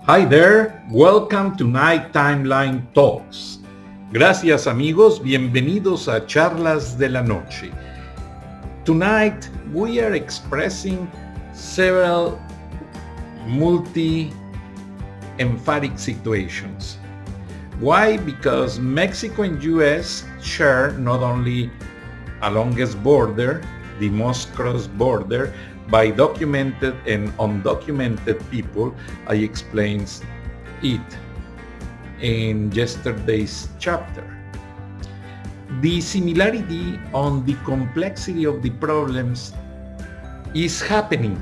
Hi there, welcome to Night Timeline Talks. Gracias amigos, bienvenidos a Charlas de la Noche. Tonight we are expressing several multi-emphatic situations. Why? Because Mexico and US share not only a longest border, the most cross-border, by documented and undocumented people. I explained it in yesterday's chapter. The similarity on the complexity of the problems is happening.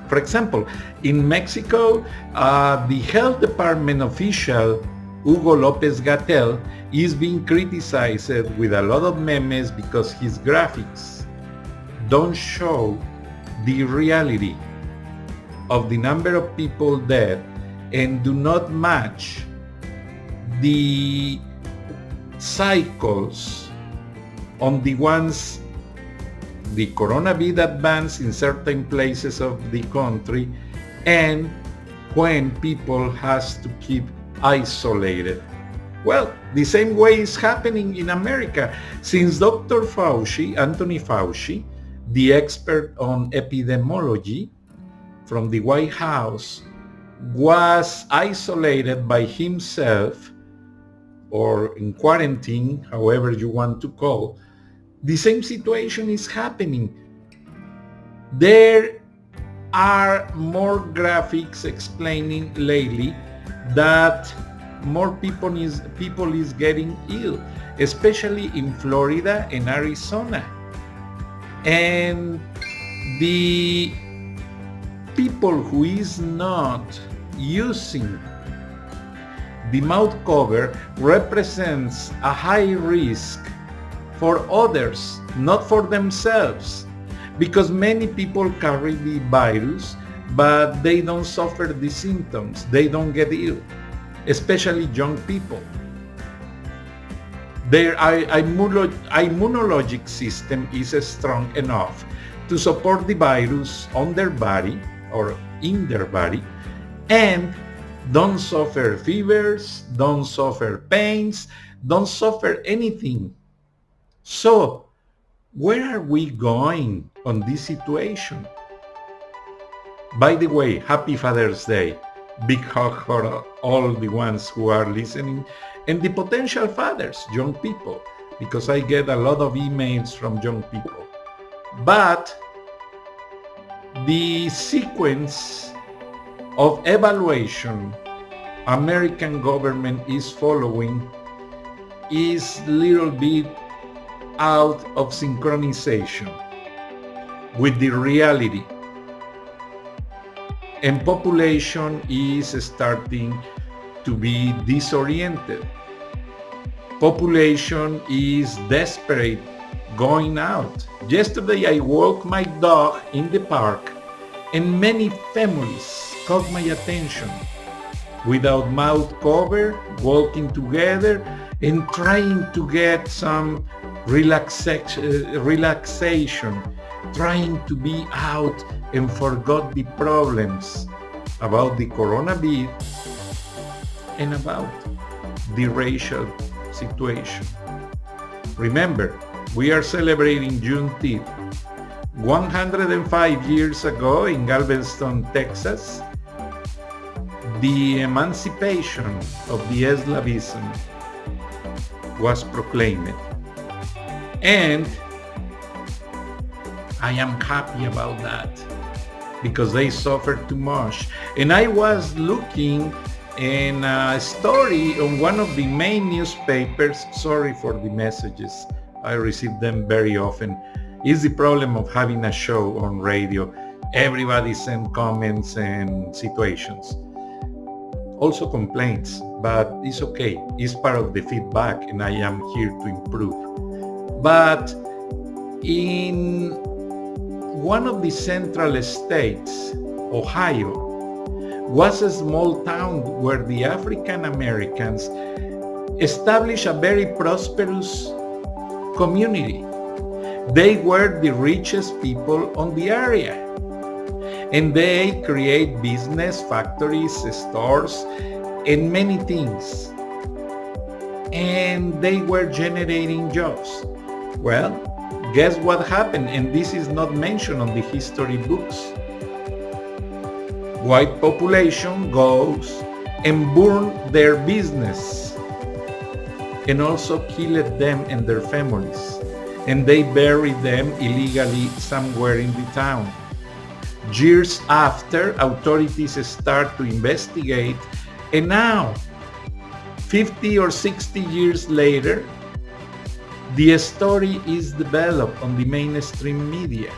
For example, in Mexico, the health department official, Hugo López-Gatell, is being criticized with a lot of memes because his graphics don't show the reality of the number of people dead and do not match the cycles on the ones the coronavirus advance in certain places of the country and when people has to keep isolated. Well, the same way is happening in America since Dr. Fauci, Anthony Fauci, the expert on epidemiology from the White House, was isolated by himself or in quarantine, however you want to call, the same situation is happening. There are more graphics explaining lately that more people is getting ill, especially in Florida and Arizona. And the people who is not using the mouth cover represents a high risk for others, not for themselves, because many people carry the virus, but they don't suffer the symptoms, they don't get ill, especially young people. Their immunologic system is strong enough to support the virus on their body or in their body and don't suffer fevers, don't suffer pains, don't suffer anything. So, where are we going on this situation? By the way, happy Father's Day. Big hug for all the ones who are listening and the potential fathers, young people, because I get a lot of emails from young people. But the sequence of evaluation American government is following is little bit out of synchronization with the reality. And population is starting to be disoriented. Population is desperate going out. Yesterday I walked my dog in the park and many families caught my attention without mouth cover, walking together and trying to get some relaxation, trying to be out and forgot the problems about the coronavirus and about the racial situation. Remember, we are celebrating Juneteenth. 105 years ago in Galveston, Texas, the emancipation of the Slavism was proclaimed. And I am happy about that because they suffered too much. And I was looking in a story on one of the main newspapers. Sorry for the messages. I receive them very often. It's the problem of having a show on radio. Everybody sends comments and situations. Also complaints, but it's okay. It's part of the feedback and I am here to improve. But in one of the central states, Ohio, was a small town where the African Americans established a very prosperous community. They were the richest people on the area. And they create business, factories, stores, and many things. And they were generating jobs. Well, guess what happened? And this is not mentioned on the history books. White population goes and burn their business and also killed them and their families. And they buried them illegally somewhere in the town. Years after, authorities start to investigate, and now, 50 or 60 years later, the story is developed on the mainstream media.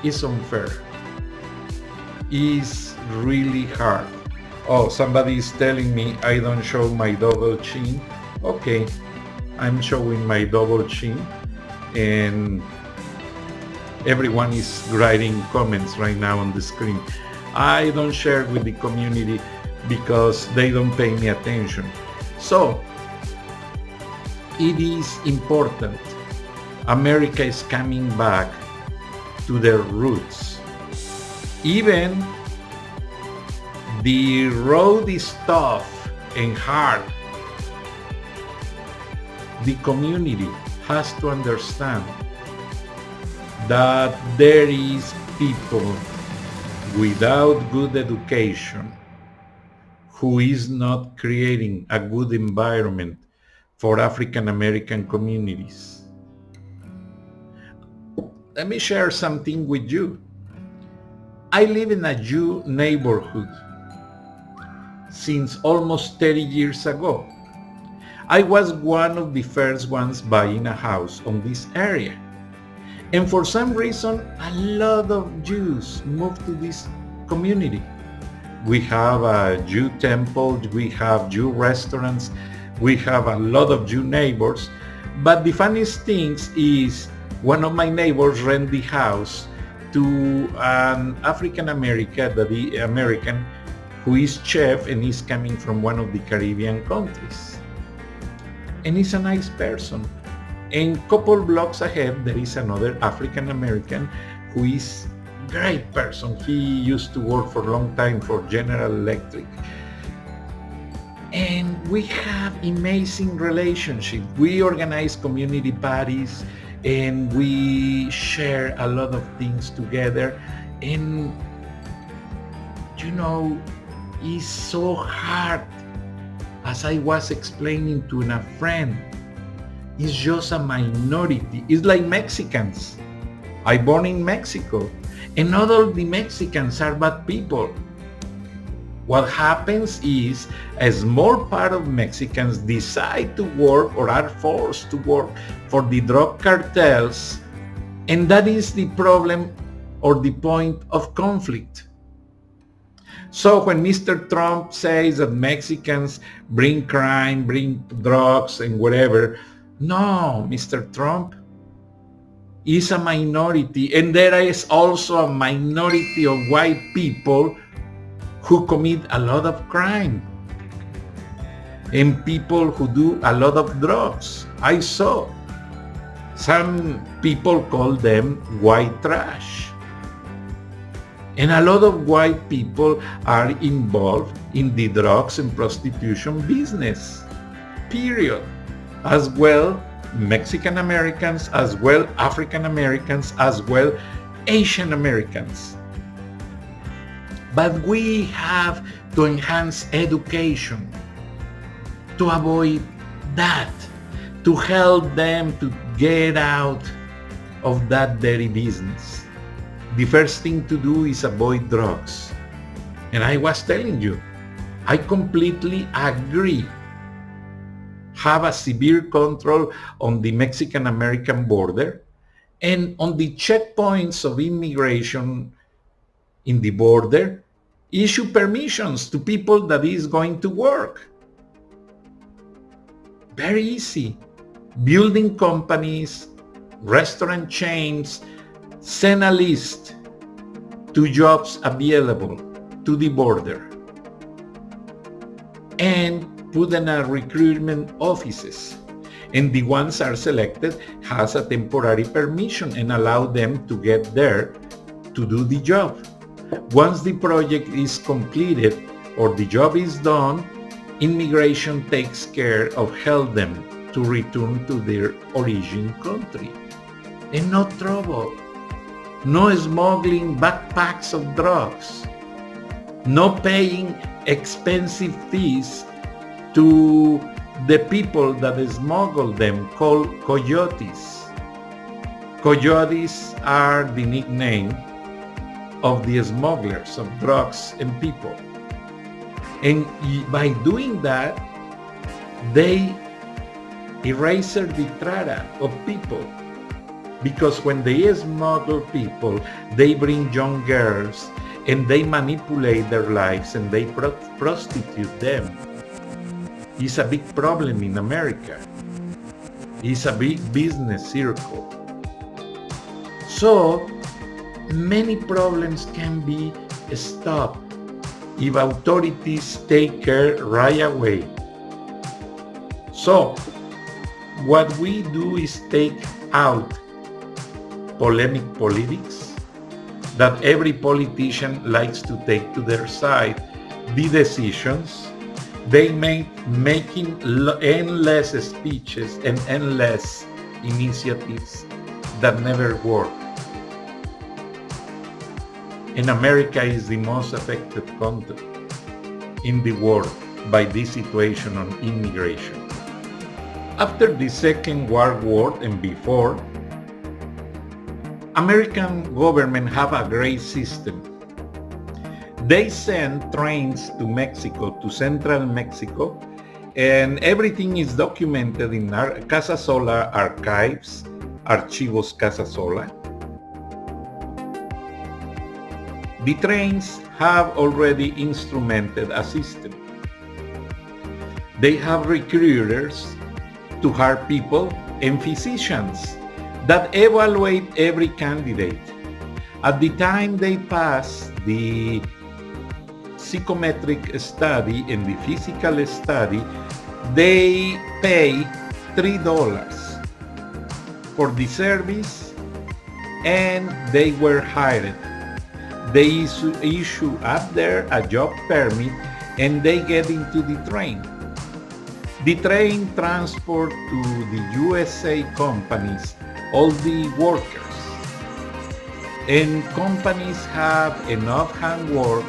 It's unfair. It's really hard. Oh, somebody is telling me I don't show my double chin. Okay, I'm showing my double chin, and everyone is writing comments right now on the screen. I don't share with the community because they don't pay me attention. So, it is important. America is coming back to their roots. Even the road is tough and hard. The community has to understand that there is people without good education who is not creating a good environment for African American communities. Let me share something with you. I live in a Jew neighborhood since almost 30 years ago. I was one of the first ones buying a house on this area. And for some reason, a lot of Jews moved to this community. We have a Jew temple, we have Jew restaurants, we have a lot of Jew neighbors. But the funniest thing is one of my neighbors rent the house to an African American who is chef and is coming from one of the Caribbean countries. And he's a nice person. And couple blocks ahead, there is another African American who is a great person. He used to work for a long time for General Electric. And we have amazing relationship. We organize community parties and we share a lot of things together. And you know, it's so hard. As I was explaining to a friend, it's just a minority. It's like Mexicans. I born in Mexico, and not all the Mexicans are bad people. What happens is a small part of Mexicans decide to work or are forced to work for the drug cartels, and that is the problem or the point of conflict. So when Mr. Trump says that Mexicans bring crime, bring drugs and whatever, no, Mr. Trump is a minority, and there is also a minority of white people who commit a lot of crime and people who do a lot of drugs. I saw some people call them white trash. And a lot of white people are involved in the drugs and prostitution business, period. As well Mexican Americans, as well African Americans, as well Asian Americans. But we have to enhance education to avoid that, to help them to get out of that dirty business. The first thing to do is avoid drugs. And I was telling you, I completely agree. Have a severe control on the Mexican-American border and on the checkpoints of immigration in the border, issue permissions to people that is going to work. Very easy. Building companies, restaurant chains, send a list to jobs available to the border and put in a recruitment offices, and the ones are selected has a temporary permission and allow them to get there to do the job. Once the project is completed or the job is done, immigration takes care of help them to return to their origin country. And no trouble, no smuggling backpacks of drugs, no paying expensive fees to the people that smuggle them, called coyotes. Coyotes are the nickname of the smugglers of drugs and people. And by doing that, they erase the trata of people. Because when they smuggle people, they bring young girls and they manipulate their lives and they prostitute them. It's a big problem in America. It's a big business circle. So many problems can be stopped if authorities take care right away. So what we do is take out polemic politics that every politician likes to take to their side the decisions. They making endless speeches and endless initiatives that never work. And America is the most affected country in the world by this situation on immigration. After the Second World War and before, American government have a great system. They send trains to Mexico, to central Mexico, and everything is documented in our Casasola archives, Archivos Casasola. The trains have already instrumented a system. They have recruiters to hire people and physicians that evaluate every candidate. At the time they pass the psychometric study and the physical study, they pay $3 for the service and they were hired. They issue up there a job permit and they get into the train. The train transport to the USA companies all the workers. And companies have enough handwork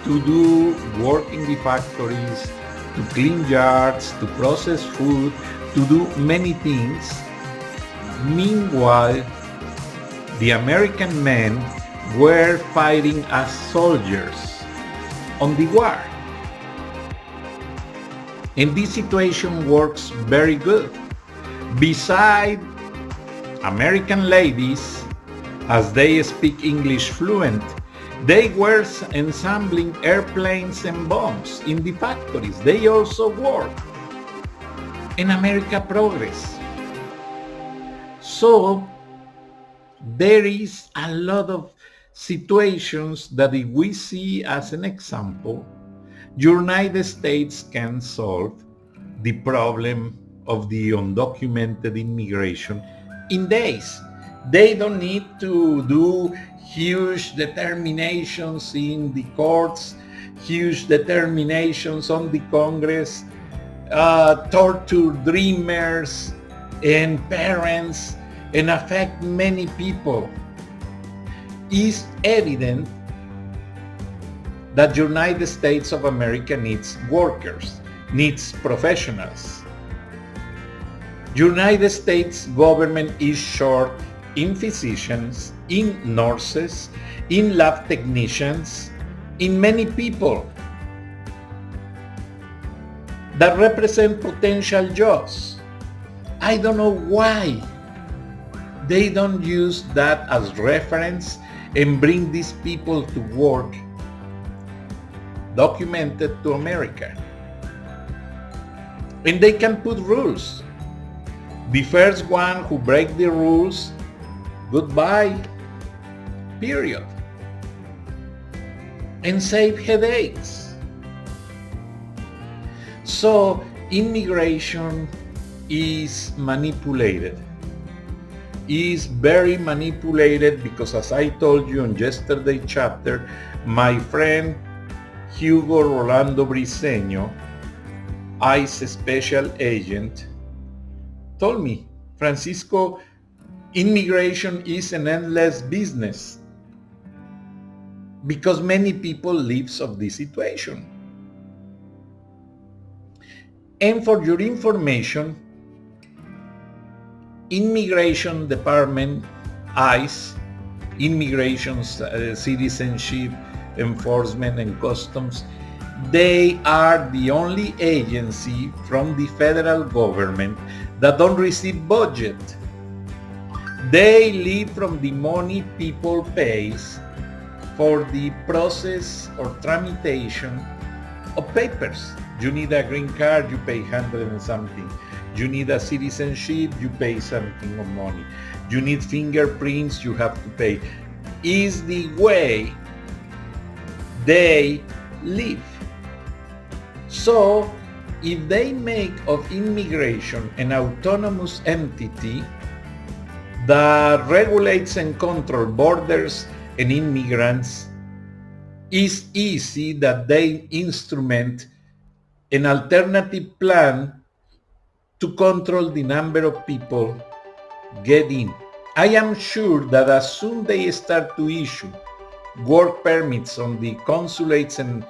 to do work in the factories, to clean yards, to process food, to do many things. Meanwhile, the American men were fighting as soldiers on the war. And this situation works very good. Besides American ladies, as they speak English fluent, they were ensembling airplanes and bombs in the factories. They also work. And America progress. So there is a lot of situations that if we see as an example, United States can solve the problem of the undocumented immigration in days. They don't need to do huge determinations in the courts, huge determinations on the Congress, torture dreamers and parents, and affect many people. It's evident that United States of America needs workers, needs professionals. United States government is short in physicians, in nurses, in lab technicians, in many people that represent potential jobs. I don't know why they don't use that as reference and bring these people to work documented to America. And they can put rules. The first one who break the rules, goodbye, period. And save headaches. So immigration is manipulated is very manipulated because, as I told you in yesterday's chapter, my friend Hugo Rolando Briceño, ICE special agent, told me, Francisco, immigration is an endless business because many people live of this situation. And for your information, Immigration Department, ICE, Immigration, Citizenship, Enforcement and Customs, they are the only agency from the federal government that don't receive budget. They live from the money people pays for the process or tramitation of papers. You need a green card, you pay 100 and something. You need a citizenship, you pay something of money. You need fingerprints, you have to pay. Is the way they live. So if they make of immigration an autonomous entity that regulates and controls borders and immigrants, it's easy that they instrument an alternative plan to control the number of people get in. I am sure that as soon they start to issue work permits on the consulates and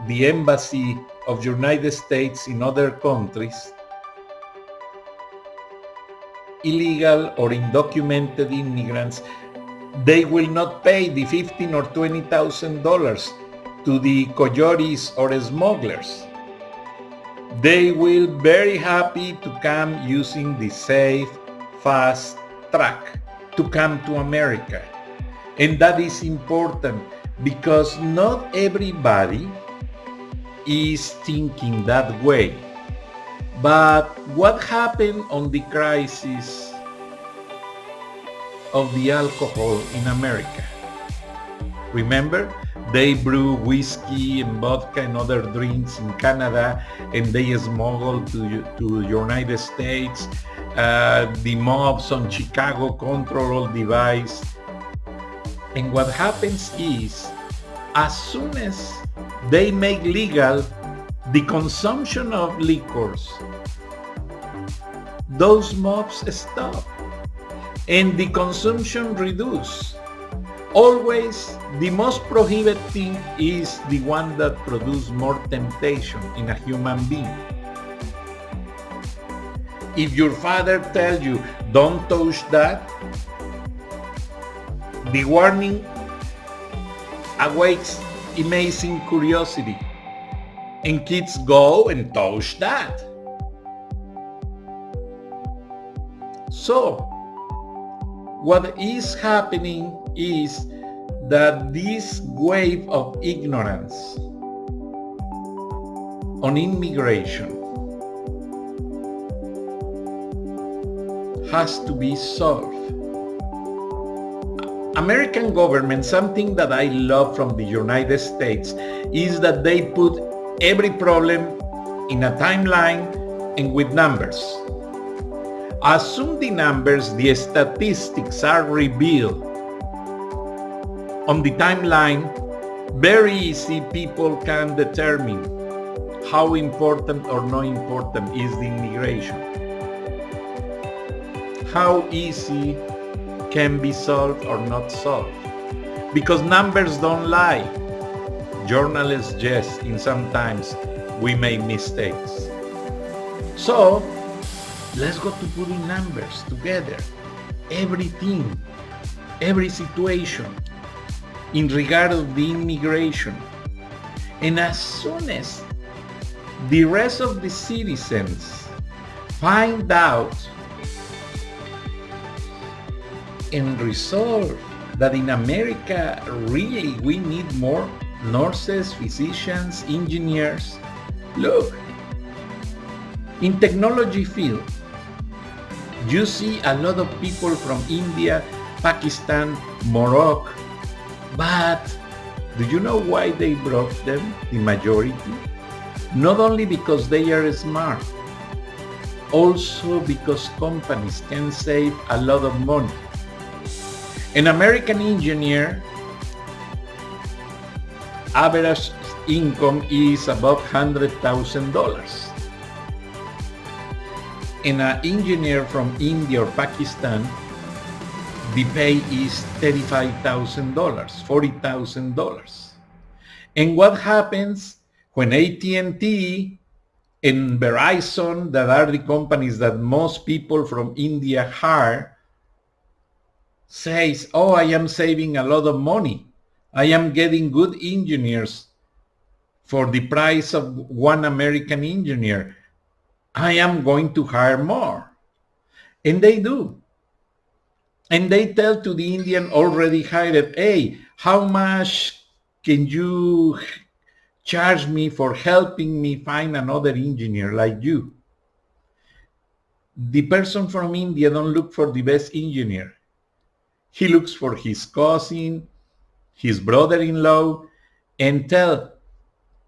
the embassy of United States in other countries, illegal or undocumented immigrants, they will not pay the $15,000 or $20,000 to the coyotes or smugglers. They will be very happy to come using the safe, fast track to come to America. And that is important because not everybody is thinking that way. But what happened on the crisis of the alcohol in America? Remember, they brew whiskey and vodka and other drinks in Canada, and they smuggled to United States. The mobs on Chicago control all device. And what happens is, as soon as they make legal the consumption of liquors, those mobs stop and the consumption reduces. Always the most prohibited thing is the one that produces more temptation in a human being. If your father tells you, don't touch that, the warning awakes amazing curiosity, and kids go and touch that. So, what is happening is that this wave of ignorance on immigration has to be solved. American government, something that I love from the United States, is that they put every problem in a timeline and with numbers. As soon the numbers, the statistics are revealed on the timeline, very easy people can determine how important or not important is the immigration. How easy can be solved or not solved. Because numbers don't lie. Journalists, yes, and sometimes we make mistakes. So, let's go to putting numbers together. Everything, every situation in regard of the immigration. And as soon as the rest of the citizens find out and resolve that in America really we need more nurses, physicians, engineers. Look, in technology field, you see a lot of people from India, Pakistan, Morocco, but do you know why they brought them, the majority? Not only because they are smart, also because companies can save a lot of money. An American engineer average income is about $100,000. And an engineer from India or Pakistan, the pay is $35,000, $40,000. And what happens when AT&T and Verizon, that are the companies that most people from India hire, says, oh, I am saving a lot of money. I am getting good engineers for the price of one American engineer. I am going to hire more. And they do. And they tell to the Indian already hired, hey, how much can you charge me for helping me find another engineer like you? The person from India don't look for the best engineer. He looks for his cousin, his brother-in-law, and tell,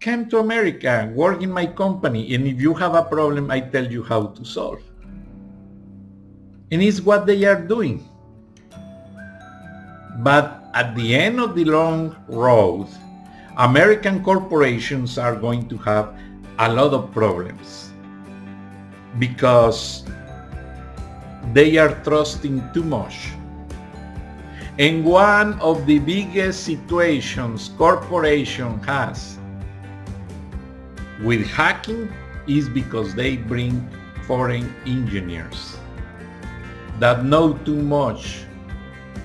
come to America, work in my company, and if you have a problem, I tell you how to solve. And it's what they are doing. But at the end of the long road, American corporations are going to have a lot of problems because they are trusting too much. And one of the biggest situations corporation has with hacking is because they bring foreign engineers that know too much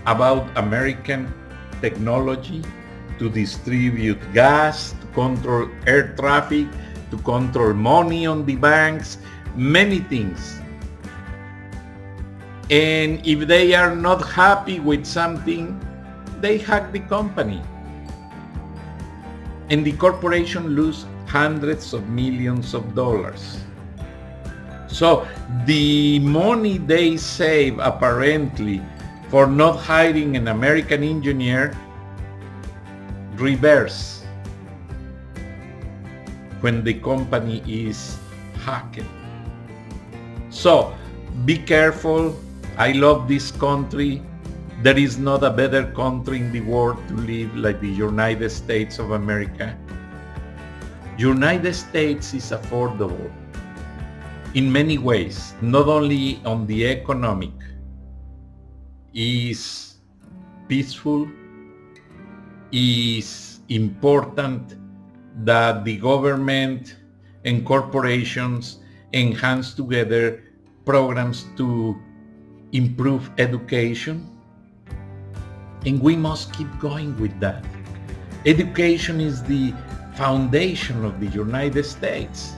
about American technology to distribute gas, to control air traffic, to control money on the banks, many things. And if they are not happy with something, they hack the company. And the corporation lose hundreds of millions of dollars. So the money they save apparently for not hiring an American engineer reverse when the company is hacked. So be careful. I love this country. There is not a better country in the world to live like the United States of America. United States is affordable in many ways, not only on the economic, is peaceful, is important that the government and corporations enhance together programs to improve education. And we must keep going with that. Education is the foundation of the United States.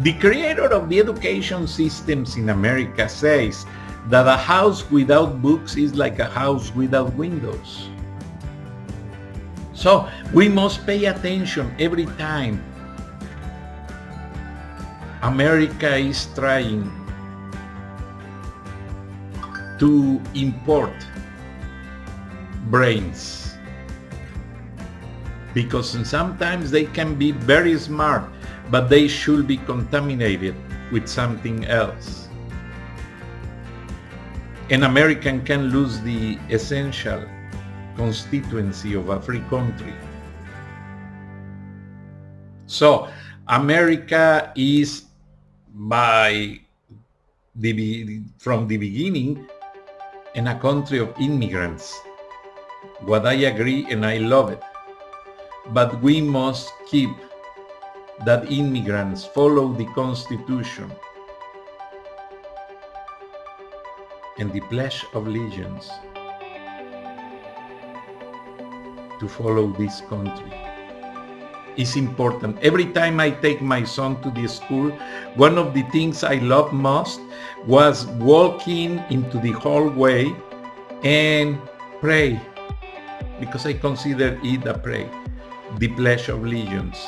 The creator of the education systems in America says that a house without books is like a house without windows. So we must pay attention every time America is trying to import brains, because sometimes they can be very smart, but they should be contaminated with something else. An American can lose the essential constituency of a free country. So America is from the beginning in a country of immigrants. What I agree and I love it. But we must keep that immigrants follow the Constitution and the Pledge of Allegiance to follow this country. It's important. Every time I take my son to the school, one of the things I love most was walking into the hallway and pray, because I consider it a prayer, the Pledge of Allegiance.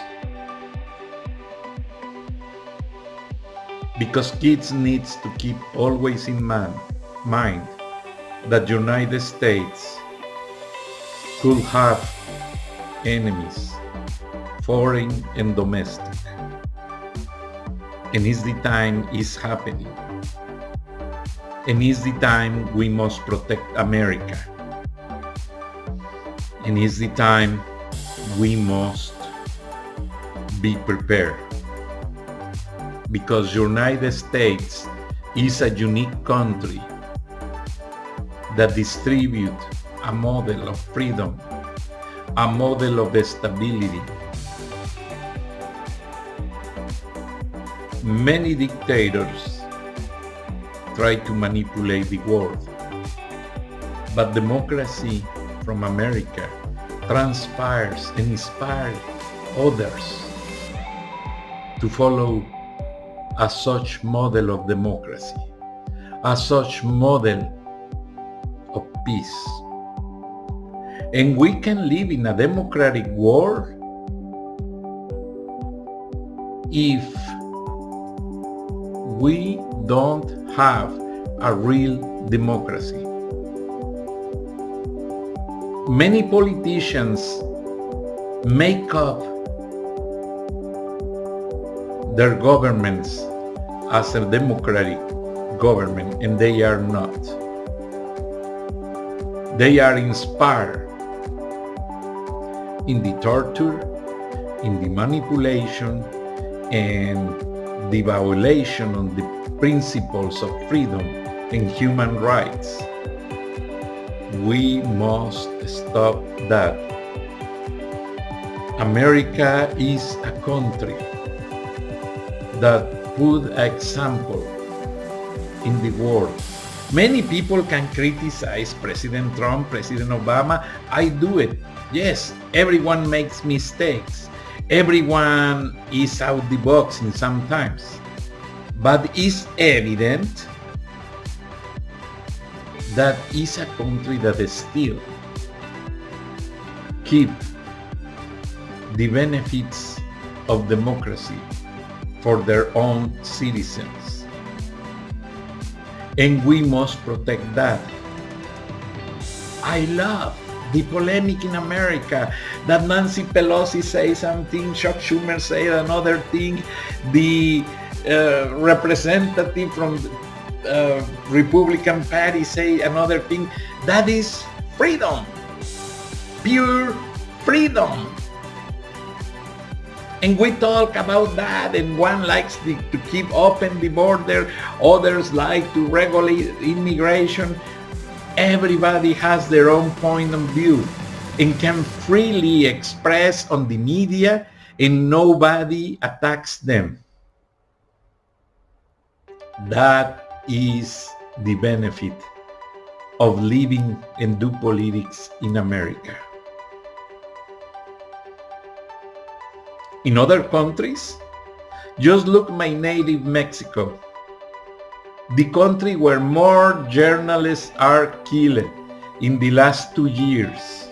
Because kids needs to keep always in mind that United States could have enemies, foreign and domestic. and it's the time is happening. And it's the time we must protect America. And it's the time we must be prepared. Because United States is a unique country that distributes a model of freedom, a model of stability. Many dictators try to manipulate the world, but democracy from America transpires and inspires others to follow a such model of democracy, a such model of peace. And we can live in a democratic world if we don't have a real democracy. Many politicians make up their governments as a democratic government, and they are not. They are inspired in the torture, in the manipulation, and the violation of the principles of freedom and human rights. We must stop that. America is a country that put an example in the world. Many people can criticize President Trump, President Obama. I do it. Yes, everyone makes mistakes. Everyone is out the box in sometimes. But it's evident that is a country that still keep the benefits of democracy for their own citizens. And we must protect that. I love the polemic in America that Nancy Pelosi say something, Chuck Schumer say another thing, the representative from Republican Party say another thing. That is freedom, pure freedom. And we talk about that, and one likes to keep open the border, others like to regulate immigration. Everybody has their own point of view and can freely express on the media, and nobody attacks them. That is the benefit of living and do politics in America. In other countries, just look my native Mexico, the country where more journalists are killed in the last 2 years.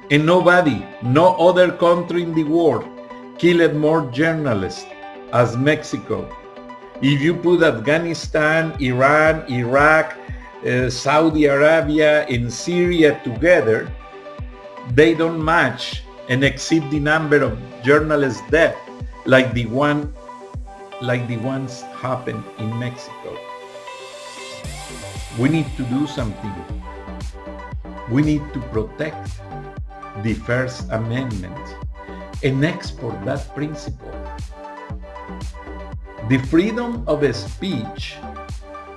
And nobody, no other country in the world killed more journalists as Mexico. If you put Afghanistan, Iran, Iraq, Saudi Arabia, and Syria together, they don't match and exceed the number of journalists dead like the ones happened in Mexico. We need to do something. We need to protect the First Amendment and export that principle. The freedom of speech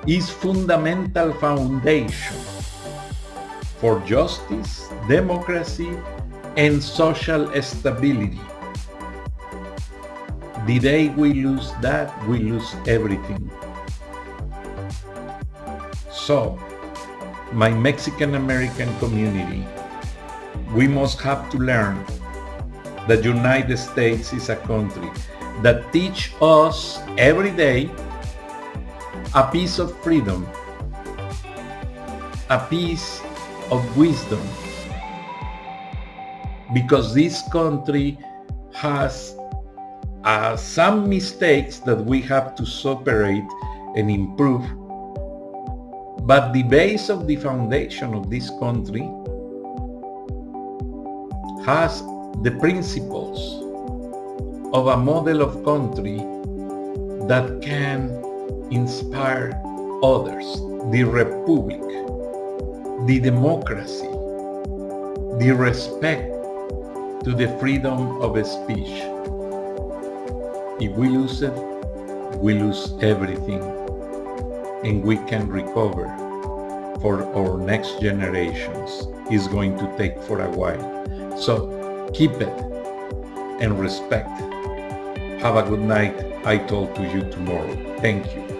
is fundamental foundation for justice, democracy, and social stability. The day we lose that, we lose everything. So, my Mexican American community, we must have to learn that United States is a country that teach us every day a piece of freedom, a piece of wisdom, because this country has some mistakes that we have to separate and improve. But the base of the foundation of this country has the principles of a model of country that can inspire others, the republic, the democracy, the respect to the freedom of speech. If we lose it, we lose everything, and we can recover for our next generations. It's going to take for a while. So keep it and respect. Have a good night. I talk to you tomorrow. Thank you.